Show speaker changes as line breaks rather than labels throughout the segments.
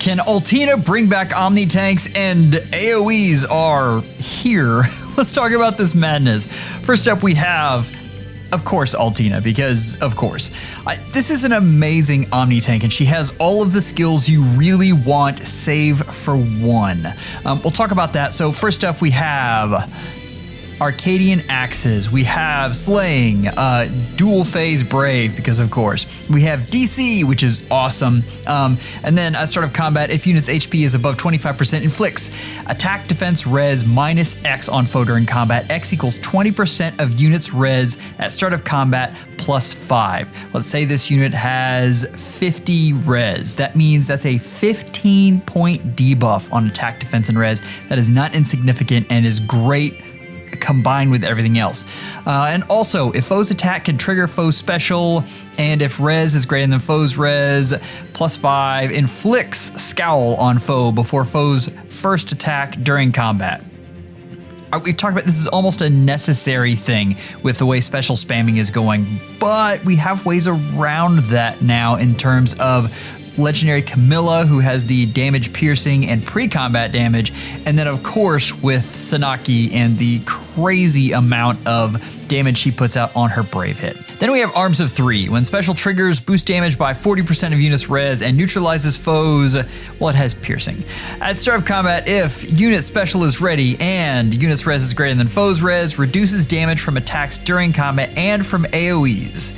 Can ALTINA bring back omnitanks? And AoEs are here. Let's talk about this madness. First up, we have, of course, ALTINA, because of course. This is an amazing omnitank, and she has all of the skills you really want, save for one. We'll talk about that. So first up, we have Arcadian Axes, we have Slaying, Dual Phase Brave, because of course. We have DC, which is awesome. And then at start of combat, if unit's HP is above 25%, inflicts attack, defense, res, minus X on foe during combat. X equals 20% of unit's res at start of combat plus 5. Let's say this unit has 50 res. That means that's a 15-point debuff on attack, defense, and res. That is not insignificant and is great combined with everything else. And also, if foe's attack can trigger foe's special, and if res is greater than foe's res, plus 5, inflicts scowl on foe before foe's first attack during combat. We've talked about this is almost a necessary thing with the way special spamming is going, but we have ways around that now in terms of Legendary Camilla, who has the damage, piercing, and pre-combat damage, and then of course with Sanaki and the crazy amount of damage she puts out on her Brave hit. Then we have Arms of 3. When special triggers, boost damage by 40% of unit's res and neutralizes foes, well, it has piercing. At start of combat, if unit special is ready and unit's res is greater than foe's res, reduces damage from attacks during combat and from AoEs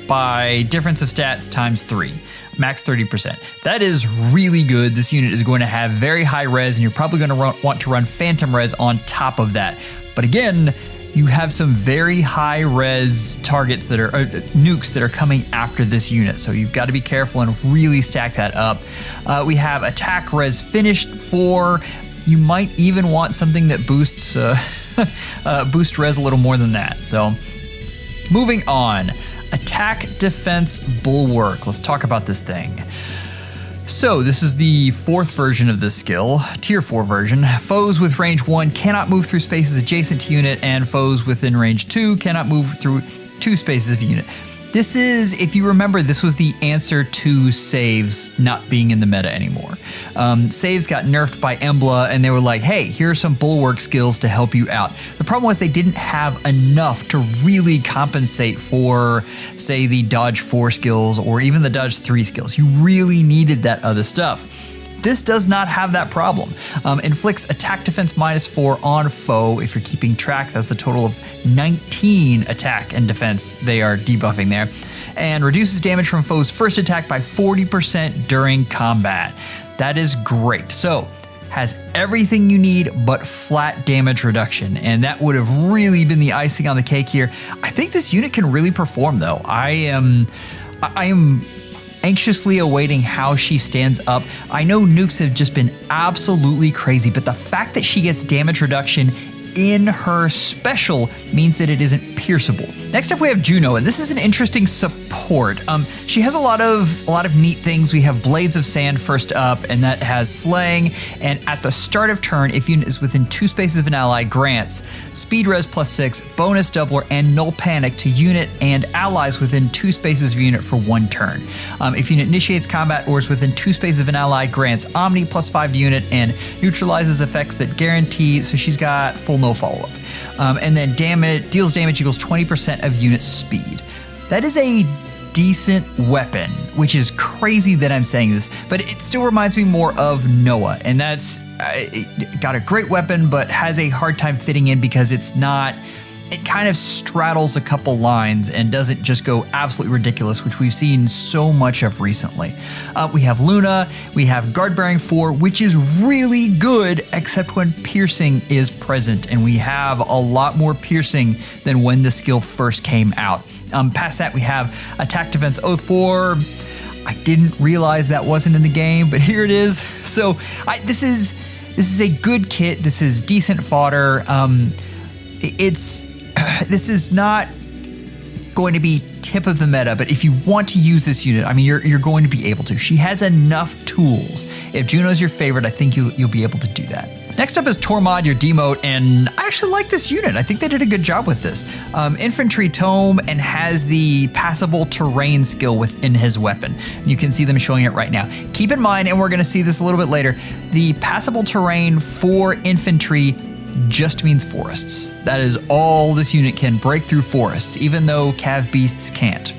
by difference of stats times 3. Max 30%. That is really good. This unit is going to have very high res, and you're probably going to want to run phantom res on top of that. But again, you have some very high res targets that are nukes that are coming after this unit, so you've got to be careful and really stack that up. We have attack res finished 4. You might even want something that boosts boost res a little more than that. So moving on. Attack, defense, bulwark. Let's talk about this thing. So this is the 4th version of this skill, tier 4 version. Foes with range 1 cannot move through spaces adjacent to unit, and foes within range 2 cannot move through 2 spaces of unit. This is, if you remember, this was the answer to saves not being in the meta anymore. Saves got nerfed by Embla, and they were like, hey, here are some bulwark skills to help you out. The problem was they didn't have enough to really compensate for, say, the dodge 4 skills or even the dodge 3 skills. You really needed that other stuff. This does not have that problem. Inflicts attack, defense minus 4 on foe. If you're keeping track, that's a total of 19 attack and defense they are debuffing there. And reduces damage from foe's first attack by 40% during combat. That is great. So, has everything you need but flat damage reduction. And that would have really been the icing on the cake here. I think this unit can really perform though. I am anxiously awaiting how she stands up. I know nukes have just been absolutely crazy, but the fact that she gets damage reduction in her special means that it isn't pierceable. Next up we have Juno, and this is an interesting support. She has a lot of neat things. We have Blades of Sand first up, and that has Slaying, and at the start of turn, if unit is within 2 spaces of an ally, grants speed res plus 6, bonus doubler, and null panic to unit and allies within 2 spaces of unit for 1 turn. If unit initiates combat or is within 2 spaces of an ally, grants Omni plus 5 to unit and neutralizes effects that guarantee, so she's got full no follow-up. And then deals damage equals 20% of unit speed. That is a decent weapon, which is crazy that I'm saying this, but it still reminds me more of Noah, and that's got a great weapon, but has a hard time fitting in because it's not, it kind of straddles a couple lines and doesn't just go absolutely ridiculous, which we've seen so much of recently. We have Luna, we have Guard Bearing 4, which is really good, except when piercing is present, and we have a lot more piercing than when the skill first came out. Past that, we have Attack, Defense, Oath 4. I didn't realize that wasn't in the game, but here it is. So this is a good kit. This is decent fodder. This is not going to be tip of the meta, but if you want to use this unit, I mean, you're going to be able to. She has enough tools. If Juno's your favorite, I think you'll be able to do that. Next up is Tormod, your demote, and I actually like this unit. I think they did a good job with this. Infantry tome and has the passable terrain skill within his weapon. And you can see them showing it right now. Keep in mind, and we're going to see this a little bit later, the passable terrain for infantry just means forests. That is all this unit can, break through forests, even though cav beasts can't.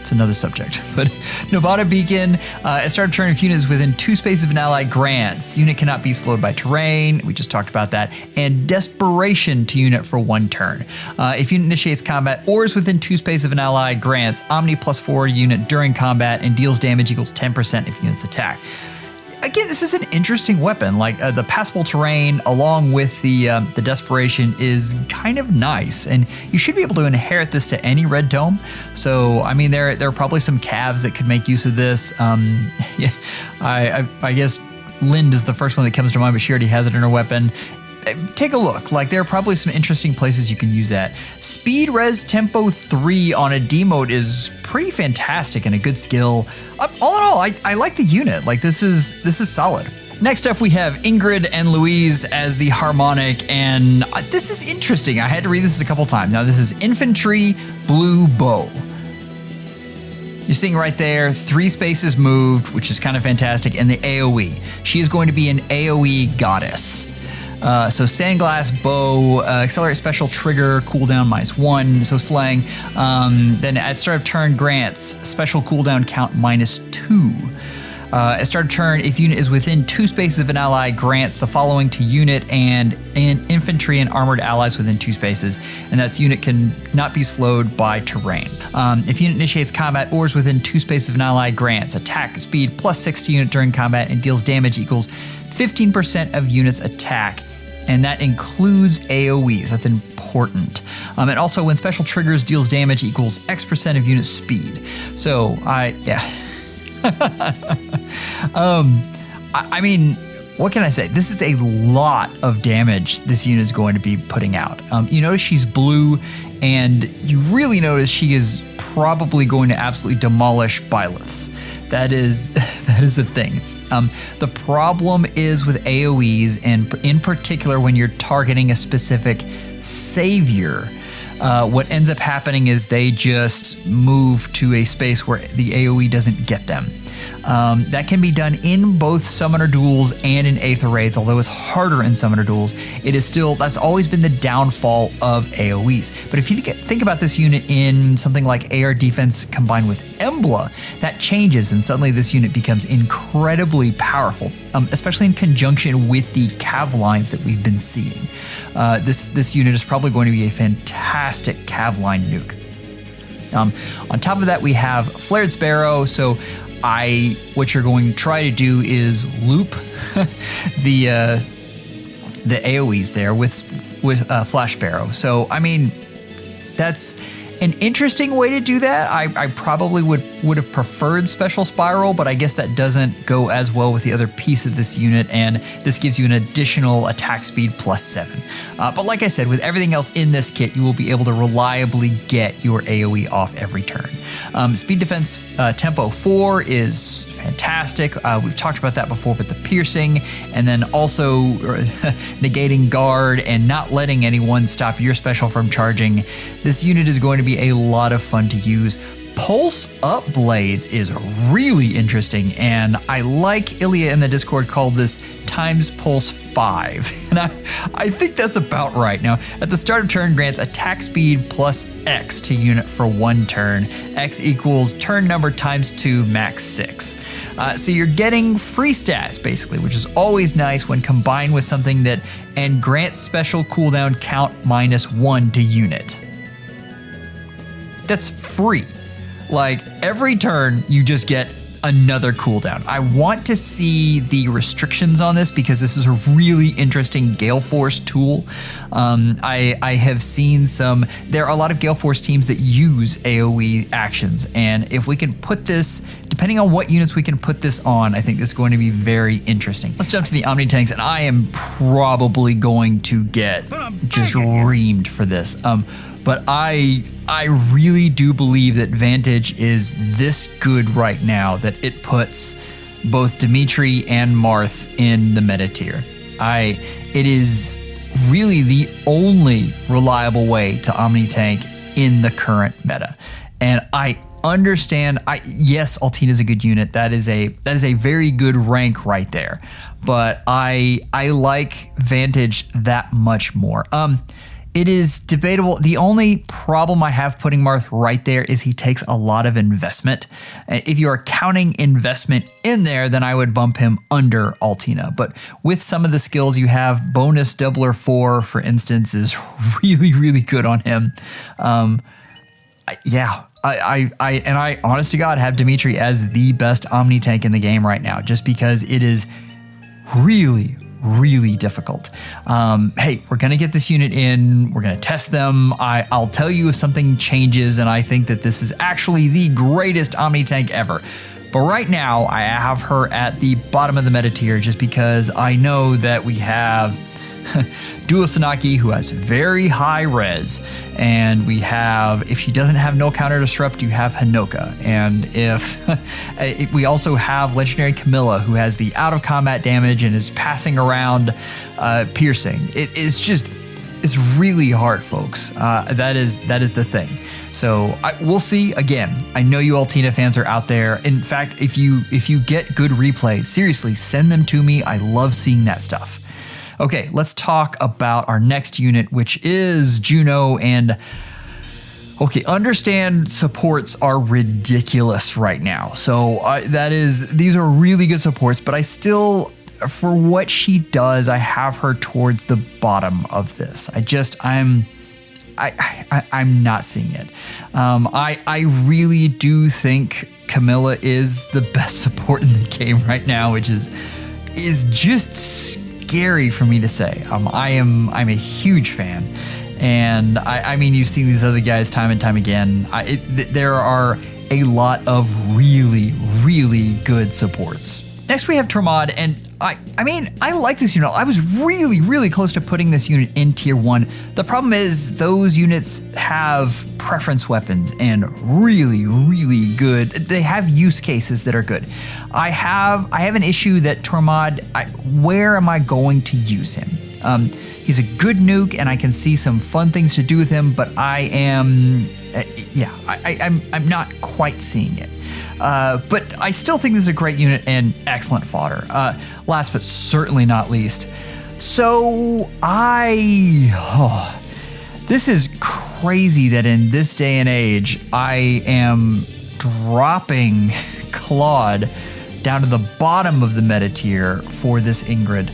It's another subject. But Nabata Beacon, it started turning if units within 2 spaces of an ally grants. Unit cannot be slowed by terrain. We just talked about that. And Desperation to unit for 1 turn. If unit initiates combat or is within 2 spaces of an ally grants Omni +4 unit during combat and deals damage equals 10% if units attack. Again, this is an interesting weapon. Like the passable terrain along with the Desperation is kind of nice, and you should be able to inherit this to any red tome. So, I mean, there are probably some calves that could make use of this. Yeah, I guess Lind is the first one that comes to mind, but she already has it in her weapon. Take a look. Like, there are probably some interesting places you can use that. Speed Res Tempo 3 on a demote is pretty fantastic and a good skill. All in all, I like the unit. Like, this is solid. Next up, we have Ingrid and Louise as the Harmonic, and this is interesting. I had to read this a couple times. Now, this is Infantry Blue Bow. You're seeing right there, 3 spaces moved, which is kind of fantastic, and the AoE. She is going to be an AoE goddess. So Sandglass Bow, accelerate special trigger, cooldown -1, so slaying. Then at start of turn grants, special cooldown count -2. At start of turn, if unit is within 2 spaces of an ally, grants the following to unit and infantry and armored allies within 2 spaces, and that's unit can not be slowed by terrain. If unit initiates combat or is within 2 spaces of an ally, grants attack speed +6 to unit during combat and deals damage equals 15% of unit's attack. And that includes AoEs. That's important. And also, when special triggers, deals damage equals X% of unit speed. So, yeah. I mean, what can I say? This is a lot of damage this unit is going to be putting out. You notice she's blue, and you really notice she is probably going to absolutely demolish Byleths. That is the thing. The problem is with AoEs, and in particular when you're targeting a specific savior, what ends up happening is they just move to a space where the AoE doesn't get them. That can be done in both Summoner Duels and in Aether Raids, although it's harder in Summoner Duels. It is still, that's always been the downfall of AoEs. But if you think about this unit in something like AR Defense combined with Embla, that changes, and suddenly this unit becomes incredibly powerful, especially in conjunction with the cav lines that we've been seeing. This unit is probably going to be a fantastic cav line nuke. On top of that, we have Flared Sparrow. So what you're going to try to do is loop the AoEs there with Flash Sparrow. So, I mean, that's an interesting way to do that. I probably would have preferred Special Spiral, but I guess that doesn't go as well with the other piece of this unit, and this gives you an additional attack speed +7. But like I said, with everything else in this kit, you will be able to reliably get your AoE off every turn. Speed Defense Tempo 4 is fantastic. We've talked about that before, but the piercing, and then also negating guard and not letting anyone stop your special from charging. This unit is going to be a lot of fun to use. Pulse Up Blades is really interesting, and I like Ilya in the Discord called this times Pulse 5, and I think that's about right. Now, at the start of turn, grants attack speed +X to unit for 1 turn. X equals turn number ×2 max 6. So you're getting free stats, basically, which is always nice when combined with something that, and grants special cooldown count -1 to unit. That's free. Like, every turn, you just get another cooldown. I want to see the restrictions on this because this is a really interesting Gale Force tool. I have seen there are a lot of Gale Force teams that use AoE actions, and if we can put this, depending on what units we can put this on, I think it's going to be very interesting. Let's jump to the omnitanks, and I am probably going to get just reamed for this. But I really do believe that Vantage is this good right now that it puts both Dimitri and Marth in the meta tier. it is really the only reliable way to omni-tank in the current meta. And I understand, yes, ALTINA is a good unit. That is a very good rank right there. But I like Vantage that much more. It is debatable. The only problem I have putting Marth right there is he takes a lot of investment. If you are counting investment in there, then I would bump him under ALTINA. But with some of the skills you have, bonus doubler 4, for instance, is really, really good on him. I honest to God have Dimitri as the best Omni tank in the game right now, just because it is really, really difficult. Hey, we're gonna get this unit in, we're gonna test them. I'll tell you if something changes and I think that this is actually the greatest Omni tank ever. But right now, I have her at the bottom of the meta tier just because I know that we have Duo Sanaki, who has very high res, and we have, if she doesn't have no counter disrupt, you have Hinoka, and if we also have Legendary Camilla, who has the out of combat damage and is passing around piercing. It's really hard, folks. That is the thing. So we'll see. Again, I know you ALTINA fans are out there. In fact, if you get good replays, seriously, send them to me. I love seeing that stuff. Okay, let's talk about our next unit, which is Juno. And okay, understand supports are ridiculous right now. So these are really good supports, but I still, for what she does, I have her towards the bottom of this. I'm not seeing it. I really do think Camilla is the best support in the game right now, which is just scary for me to say. I'm a huge fan, and I mean, you've seen these other guys time and time again. There are a lot of really, really good supports. Next we have Tormod, and I mean, I like this unit. I was really, really close to putting this unit in tier 1. The problem is those units have preference weapons and really, really good. They have use cases that are good. I have an issue that Tormod, where am I going to use him? He's a good nuke and I can see some fun things to do with him, but I'm not quite seeing it. But I still think this is a great unit and excellent fodder. Last but certainly not least. So this is crazy that in this day and age, I am dropping Claude down to the bottom of the meta tier for this Ingrid.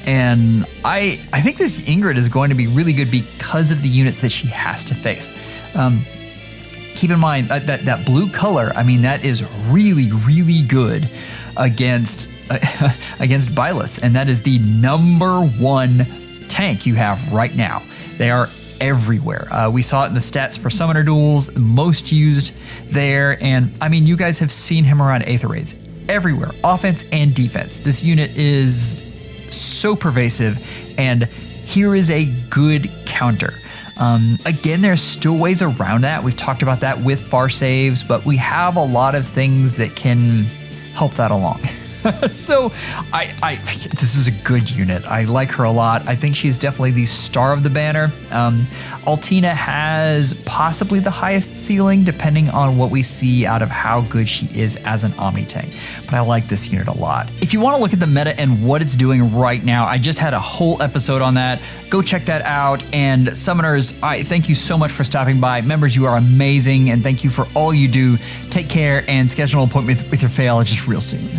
And I think this Ingrid is going to be really good because of the units that she has to face. Keep in mind that blue color, I mean, that is really, really good against Byleth, and that is the #1 tank you have right now. They are everywhere. We saw it in the stats for Summoner Duels, most used there, and I mean, you guys have seen him around Aether Raids everywhere, offense and defense. This unit is so pervasive, and here is a good counter. Again, there's still ways around that. We've talked about that with far saves, but we have a lot of things that can help that along. So this is a good unit. I like her a lot. I think she's definitely the star of the banner. ALTINA has possibly the highest ceiling, depending on what we see out of how good she is as an Omni tank. But I like this unit a lot. If you want to look at the meta and what it's doing right now, I just had a whole episode on that. Go check that out. And Summoners, I thank you so much for stopping by. Members, you are amazing, and thank you for all you do. Take care and schedule an appointment with your FEHologist real soon.